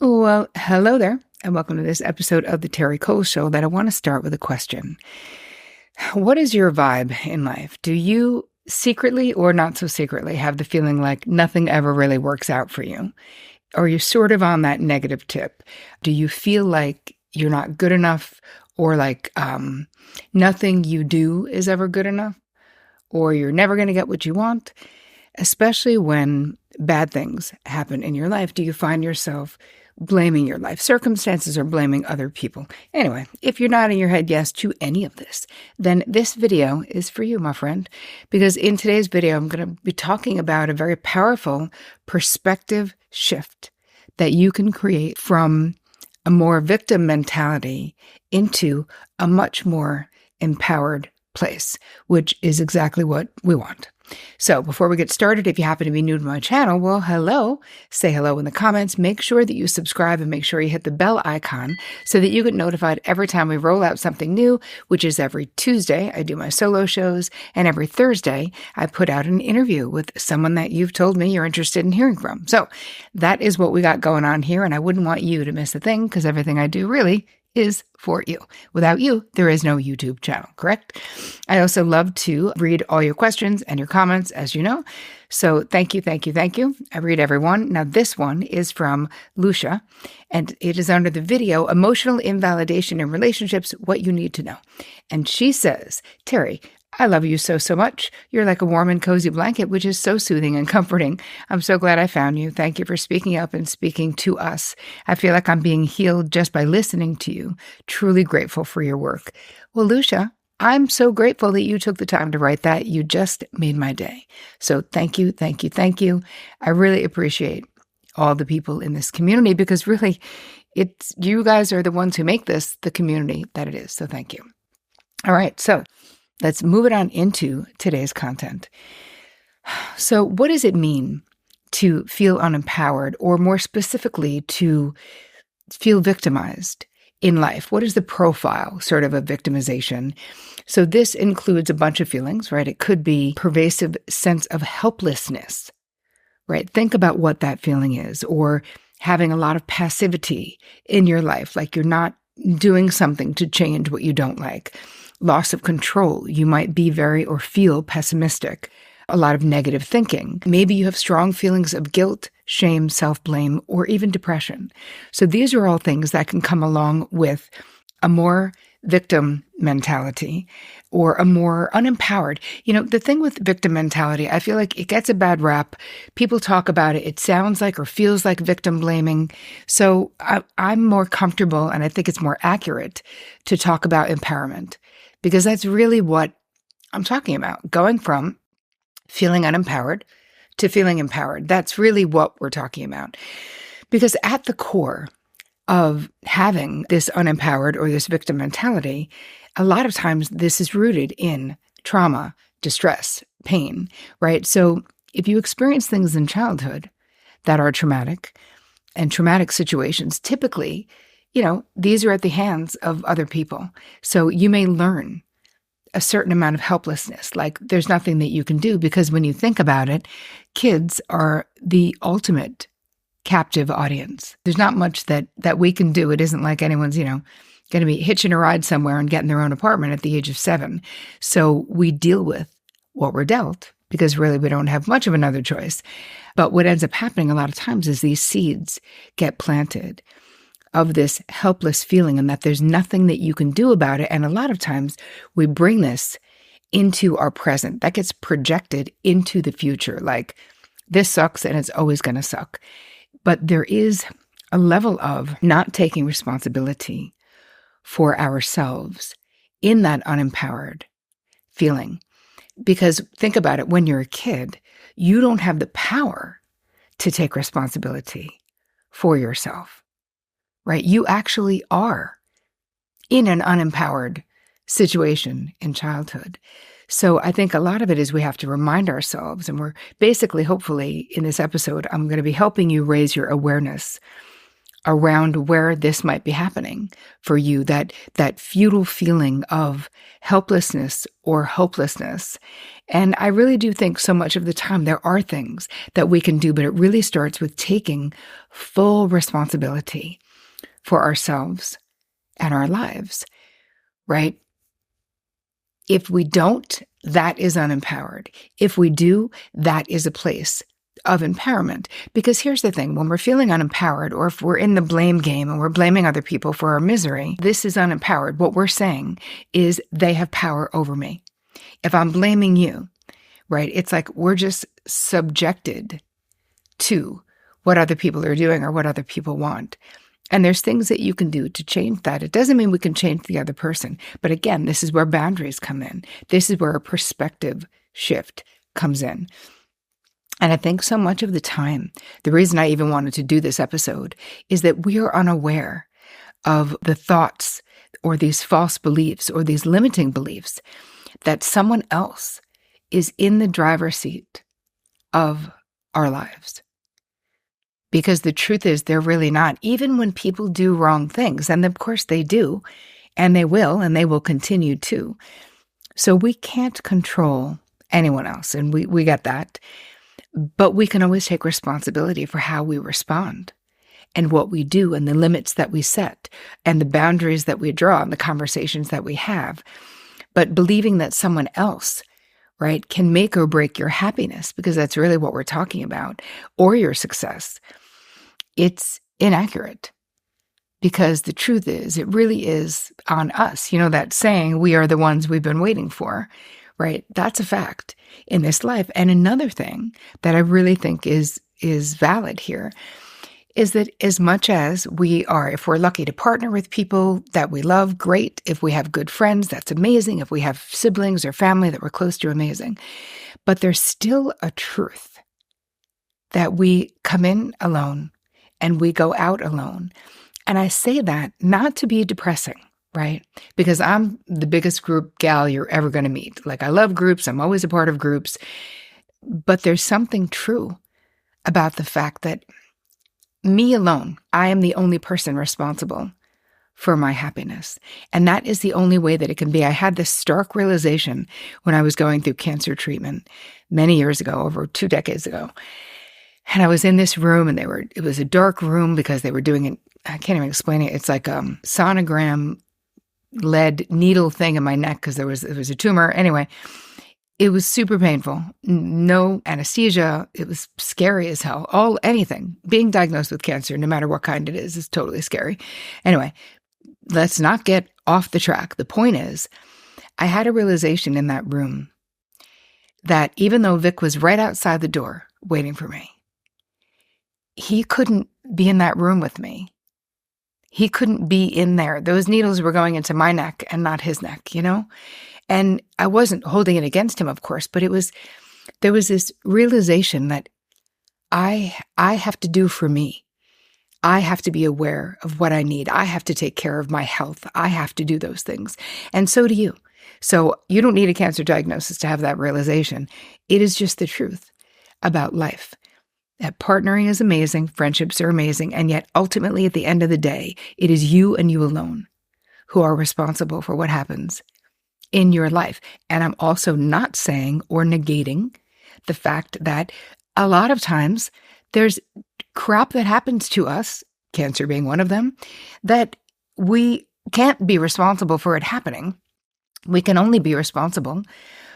Well, hello there, and welcome to this episode of the Terri Show that I want to start with a question. What is your vibe in life? Do you secretly or not so secretly have the feeling like nothing ever really works out for you? Or you're sort of on that negative tip? Do you feel like you're not good enough or like nothing you do is ever good enough? Or you're never going to get what you want? Especially when bad things happen in your life, do you find yourself blaming your life circumstances or blaming other people? Anyway, if you're nodding your head yes to any of this, then this video is for you, my friend, because in today's video, I'm going to be talking about a very powerful perspective shift that you can create from a more victim mentality into a much more empowered place, which is exactly what we want. So before we get started, if you happen to be new to my channel, well, hello. Say hello in the comments. Make sure that you subscribe and make sure you hit the bell icon so that you get notified every time we roll out something new, which is every Tuesday. I do my solo shows, and every Thursday I put out an interview with someone that you've told me you're interested in hearing from. So that is what we got going on here, and I wouldn't want you to miss a thing because everything I do really is for you. Without you, there is no YouTube channel, correct? I also love to read all your questions and your comments, as you know. So thank you. I read every one. Now, this one is from Lucia, and it is under the video, Emotional Invalidation in Relationships, What You Need to Know. And she says, Terri, I love you so much. You're like a warm and cozy blanket, which is so soothing and comforting. I'm so glad I found you. Thank you for speaking up and speaking to us. I feel like I'm being healed just by listening to you. Truly grateful for your work. Well, Lucia, I'm so grateful that you took the time to write that. You just made my day. So thank you. I really appreciate all the people in this community because really, it's you guys are the ones who make this the community that it is. So thank you. All right. So let's move it on into today's content. So what does it mean to feel unempowered, or more specifically, to feel victimized in life? What is the profile sort of victimization? So this includes a bunch of feelings, right? It could be pervasive sense of helplessness, right? Think about what that feeling is, or having a lot of passivity in your life, like you're not doing something to change what you don't like. Loss of control. You might be very or feel pessimistic. A lot of negative thinking. Maybe you have strong feelings of guilt, shame, self-blame, or even depression. So these are all things that can come along with a more victim mentality or a more unempowered. You know, the thing with victim mentality, I feel like it gets a bad rap. People talk about it. It sounds like or feels like victim blaming. So I'm more comfortable, and I think it's more accurate to talk about empowerment, because that's really what I'm talking about. Going from feeling unempowered to feeling empowered. That's really what we're talking about. Because at the core of having this unempowered or this victim mentality, a lot of times this is rooted in trauma, distress, pain, right? So if you experience things in childhood that are traumatic, and traumatic situations, typically, these are at the hands of other people. So you may learn a certain amount of helplessness, like there's nothing that you can do, because when you think about it, kids are the ultimate captive audience. There's not much that we can do. It isn't like anyone's, going to be hitching a ride somewhere and getting their own apartment at the age of 7. So we deal with what we're dealt, because really we don't have much of another choice. But what ends up happening a lot of times is these seeds get planted of this helpless feeling, and that there's nothing that you can do about it. And a lot of times we bring this into our present. That gets projected into the future. Like, this sucks and it's always going to suck. But there is a level of not taking responsibility for ourselves in that unempowered feeling. Because think about it, when you're a kid, you don't have the power to take responsibility for yourself. Right? You actually are in an unempowered situation in childhood. So I think a lot of it is we have to remind ourselves, and we're basically, hopefully, in this episode, I'm going to be helping you raise your awareness around where this might be happening for you, that futile feeling of helplessness or hopelessness. And I really do think so much of the time there are things that we can do, but it really starts with taking full responsibility for ourselves and our lives, right? If we don't, that is unempowered. If we do, that is a place of empowerment. Because here's the thing, when we're feeling unempowered, or if we're in the blame game and we're blaming other people for our misery, this is unempowered. What we're saying is they have power over me. If I'm blaming you, right, it's like we're just subjected to what other people are doing or what other people want. And there's things that you can do to change that. It doesn't mean we can change the other person. But again, this is where boundaries come in. This is where a perspective shift comes in. And I think so much of the time, the reason I even wanted to do this episode is that we are unaware of the thoughts or these false beliefs or these limiting beliefs that someone else is in the driver's seat of our lives. Because the truth is, they're really not. Even when people do wrong things, and of course they do, and they will continue to. So we can't control anyone else, and we get that. But we can always take responsibility for how we respond and what we do and the limits that we set and the boundaries that we draw and the conversations that we have. But believing that someone else, right, can make or break your happiness, because that's really what we're talking about, or your success, it's inaccurate. Because the truth is, it really is on us. You know that saying, we are the ones we've been waiting for, right? That's a fact in this life. And another thing that I really think is valid here is that as much as we are, if we're lucky to partner with people that we love, great. If we have good friends, that's amazing. If we have siblings or family that we're close to, amazing. But there's still a truth that we come in alone and we go out alone. And I say that not to be depressing, right? Because I'm the biggest group gal you're ever going to meet. Like, I love groups. I'm always a part of groups. But there's something true about the fact that me alone, I am the only person responsible for my happiness. And that is the only way that it can be. I had this stark realization when I was going through cancer treatment many years ago, over 2 decades ago. And I was in this room, and it was a dark room because they were doing it. I can't even explain it. It's like a sonogram lead needle thing in my neck because there was a tumor. Anyway, it was super painful. No anesthesia. It was scary as hell. Anything. Being diagnosed with cancer, no matter what kind it is totally scary. Anyway, let's not get off the track. The point is, I had a realization in that room that even though Vic was right outside the door waiting for me, he couldn't be in that room with me. He couldn't be in there. Those needles were going into my neck and not his neck, you know? And I wasn't holding it against him, of course, but there was this realization that I have to do for me. I have to be aware of what I need. I have to take care of my health. I have to do those things. And so do you. So you don't need a cancer diagnosis to have that realization. It is just the truth about life. That partnering is amazing, friendships are amazing, and yet ultimately at the end of the day, it is you and you alone who are responsible for what happens in your life. And I'm also not saying or negating the fact that a lot of times there's crap that happens to us, cancer being one of them, that we can't be responsible for it happening. We can only be responsible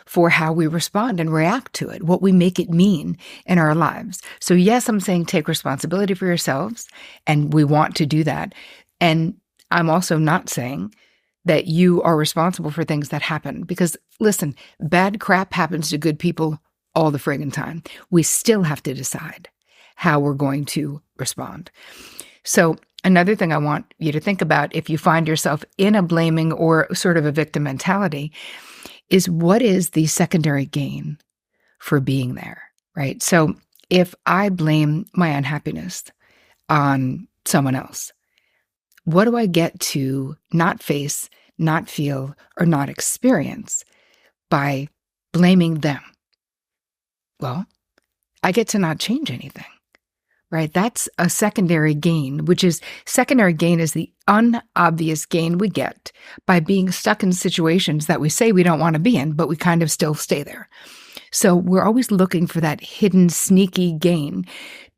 for how we respond and react to it, what we make it mean in our lives. So yes, I'm saying take responsibility for yourselves, and we want to do that. And I'm also not saying that you are responsible for things that happen, because listen, bad crap happens to good people all the friggin' time. We still have to decide how we're going to respond. So another thing I want you to think about, if you find yourself in a blaming or sort of a victim mentality, is what is the secondary gain for being there, right? So if I blame my unhappiness on someone else, what do I get to not face, not feel, or not experience by blaming them? Well, I get to not change anything, right? That's a secondary gain, which is secondary gain is the unobvious gain we get by being stuck in situations that we say we don't want to be in, but we kind of still stay there. So we're always looking for that hidden, sneaky gain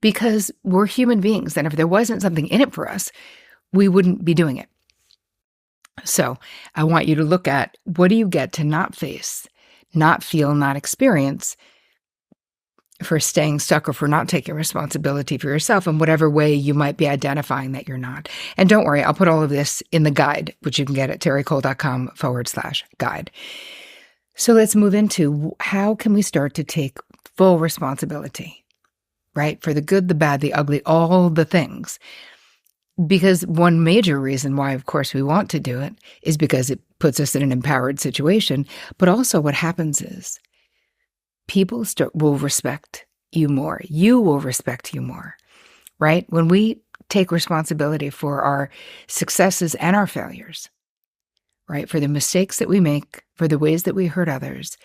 because we're human beings. And if there wasn't something in it for us, we wouldn't be doing it. So I want you to look at, what do you get to not face, not feel, not experience for staying stuck or for not taking responsibility for yourself in whatever way you might be identifying that you're not. And don't worry, I'll put all of this in the guide, which you can get at terricole.com/guide. So let's move into, how can we start to take full responsibility, right? For the good, the bad, the ugly, all the things. Because one major reason why, of course, we want to do it is because it puts us in an empowered situation. But also what happens is people will respect you more. You will respect you more, right? When we take responsibility for our successes and our failures, right? For the mistakes that we make, for the ways that we hurt others,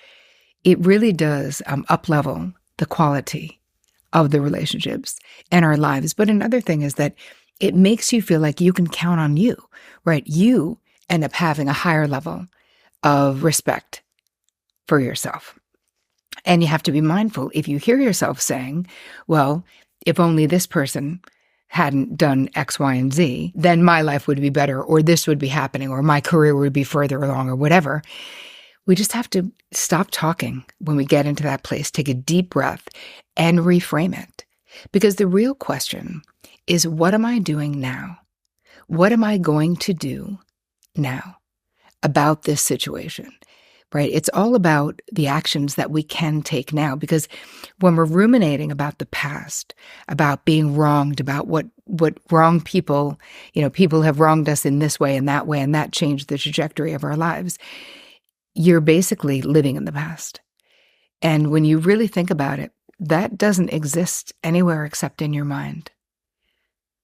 it really does up-level the quality of the relationships and our lives. But another thing is that it makes you feel like you can count on you, right? You end up having a higher level of respect for yourself. And you have to be mindful if you hear yourself saying, well, if only this person hadn't done X, Y, and Z, then my life would be better, or this would be happening, or my career would be further along, or whatever. We just have to stop talking when we get into that place, take a deep breath, and reframe it. Because the real question is, what am I doing now? What am I going to do now about this situation? Right? It's all about the actions that we can take now, because when we're ruminating about the past, about being wronged, about what wrong people, people have wronged us in this way, and that changed the trajectory of our lives, you're basically living in the past. And when you really think about it, that doesn't exist anywhere except in your mind.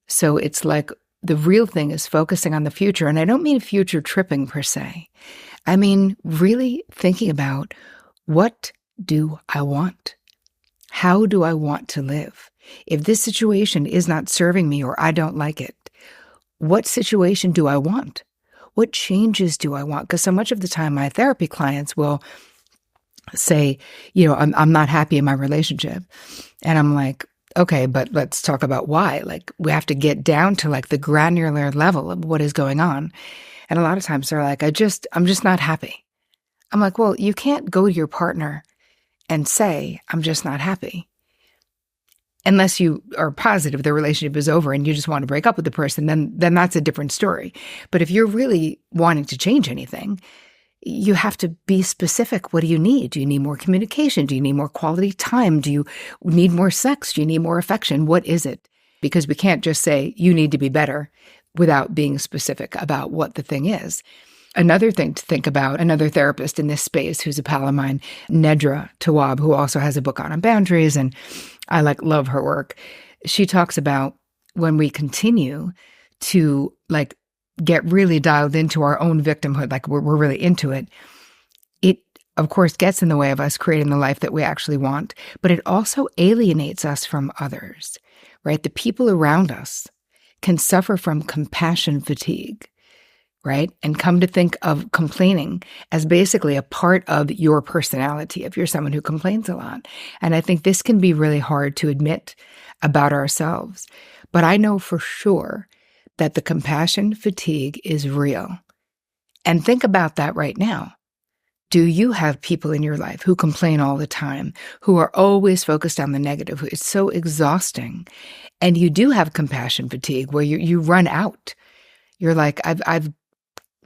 So it's like the real thing is focusing on the future. And I don't mean future tripping per se. I mean, really thinking about, what do I want? How do I want to live? If this situation is not serving me or I don't like it, what situation do I want? What changes do I want? Because so much of the time my therapy clients will say, I'm not happy in my relationship. And I'm like, okay, but let's talk about why. Like, we have to get down to like the granular level of what is going on. And a lot of times they're like, I'm just not happy. I'm like, well, you can't go to your partner and say, I'm just not happy. Unless you are positive the relationship is over and you just want to break up with the person, then that's a different story. But if you're really wanting to change anything, you have to be specific. What do you need? Do you need more communication? Do you need more quality time? Do you need more sex? Do you need more affection? What is it? Because we can't just say, you need to be better, without being specific about what the thing is. Another thing to think about, another therapist in this space who's a pal of mine, Nedra Tawwab, who also has a book on boundaries, and I love her work. She talks about when we continue to get really dialed into our own victimhood, like we're really into it, it of course gets in the way of us creating the life that we actually want, but it also alienates us from others, right? The people around us can suffer from compassion fatigue, right? And come to think of complaining as basically a part of your personality if you're someone who complains a lot. And I think this can be really hard to admit about ourselves. But I know for sure that the compassion fatigue is real. And think about that right now. Do you have people in your life who complain all the time, who are always focused on the negative? It's so exhausting. And you do have compassion fatigue where you run out. You're like,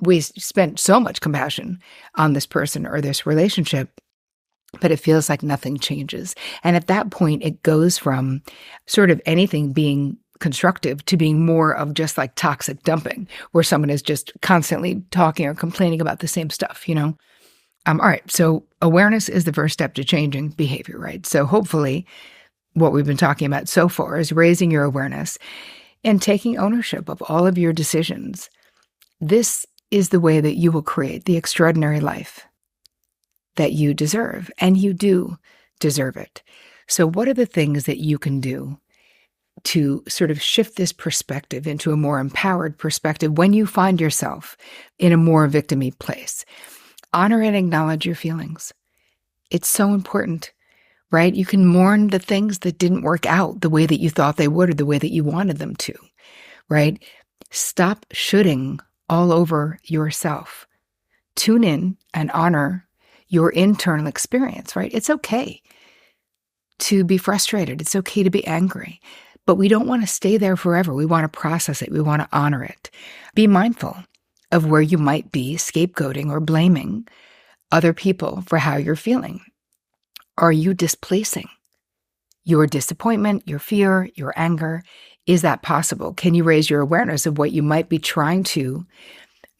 we spent so much compassion on this person or this relationship, but it feels like nothing changes. And at that point, it goes from sort of anything being constructive to being more of just like toxic dumping, where someone is just constantly talking or complaining about the same stuff, All right. So awareness is the first step to changing behavior, right? So hopefully what we've been talking about so far is raising your awareness and taking ownership of all of your decisions. This is the way that you will create the extraordinary life that you deserve, and you do deserve it. So what are the things that you can do to sort of shift this perspective into a more empowered perspective when you find yourself in a more victim-y place. Honor and acknowledge your feelings. It's so important, right? You can mourn the things that didn't work out the way that you thought they would or the way that you wanted them to, right? Stop shoulding all over yourself. Tune in and honor your internal experience, right? It's okay to be frustrated. It's okay to be angry. But we don't want to stay there forever. We want to process it. We want to honor it. Be mindful of where you might be scapegoating or blaming other people for how you're feeling. Are you displacing your disappointment, your fear, your anger? Is that possible? Can you raise your awareness of what you might be trying to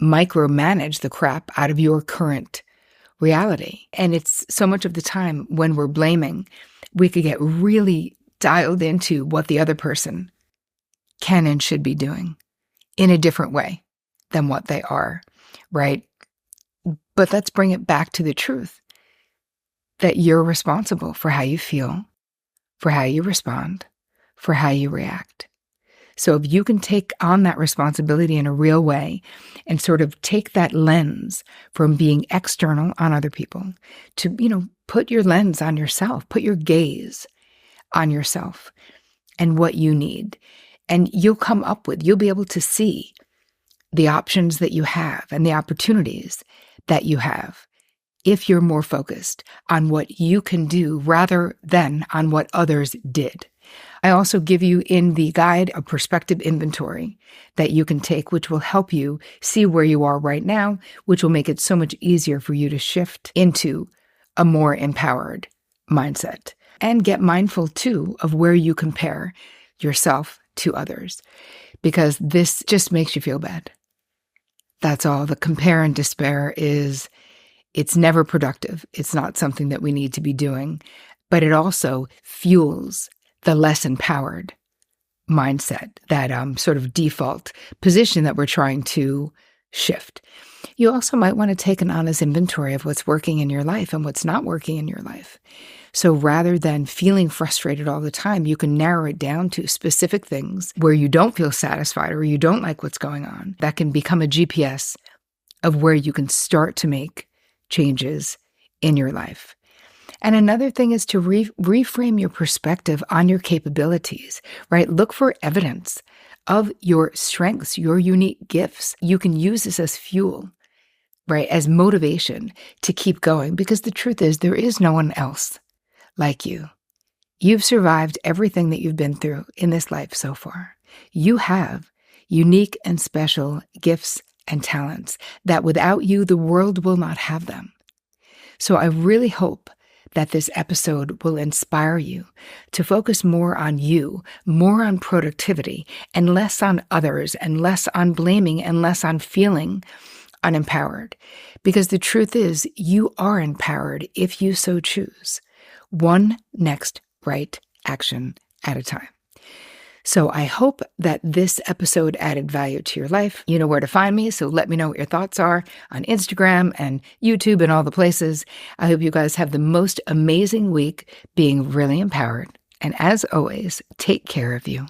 micromanage the crap out of your current reality? And it's so much of the time when we're blaming, we could get really dialed into what the other person can and should be doing in a different way than what they are, right? But let's bring it back to the truth that you're responsible for how you feel, for how you respond, for how you react. So if you can take on that responsibility in a real way and sort of take that lens from being external on other people to, put your lens on yourself, put your gaze on yourself and what you need. And you'll be able to see the options that you have and the opportunities that you have if you're more focused on what you can do rather than on what others did. I also give you in the guide a perspective inventory that you can take, which will help you see where you are right now, which will make it so much easier for you to shift into a more empowered mindset. And get mindful, too, of where you compare yourself to others, because this just makes you feel bad. That's all. The compare and despair it's never productive. It's not something that we need to be doing, but it also fuels the less empowered mindset, that sort of default position that we're trying to shift. You also might want to take an honest inventory of what's working in your life and what's not working in your life. So rather than feeling frustrated all the time, you can narrow it down to specific things where you don't feel satisfied or you don't like what's going on. That can become a GPS of where you can start to make changes in your life. And another thing is to reframe your perspective on your capabilities, right? Look for evidence of your strengths, your unique gifts. You can use this as fuel, right? As motivation to keep going, because the truth is there is no one else like you. You've survived everything that you've been through in this life so far. You have unique and special gifts and talents that without you, the world will not have them. So I really hope that this episode will inspire you to focus more on you, more on productivity, and less on others, and less on blaming, and less on feeling unempowered. Because the truth is, you are empowered if you so choose. One next right action at a time. So I hope that this episode added value to your life. You know where to find me, so let me know what your thoughts are on Instagram and YouTube and all the places. I hope you guys have the most amazing week being really empowered. And as always, take care of you.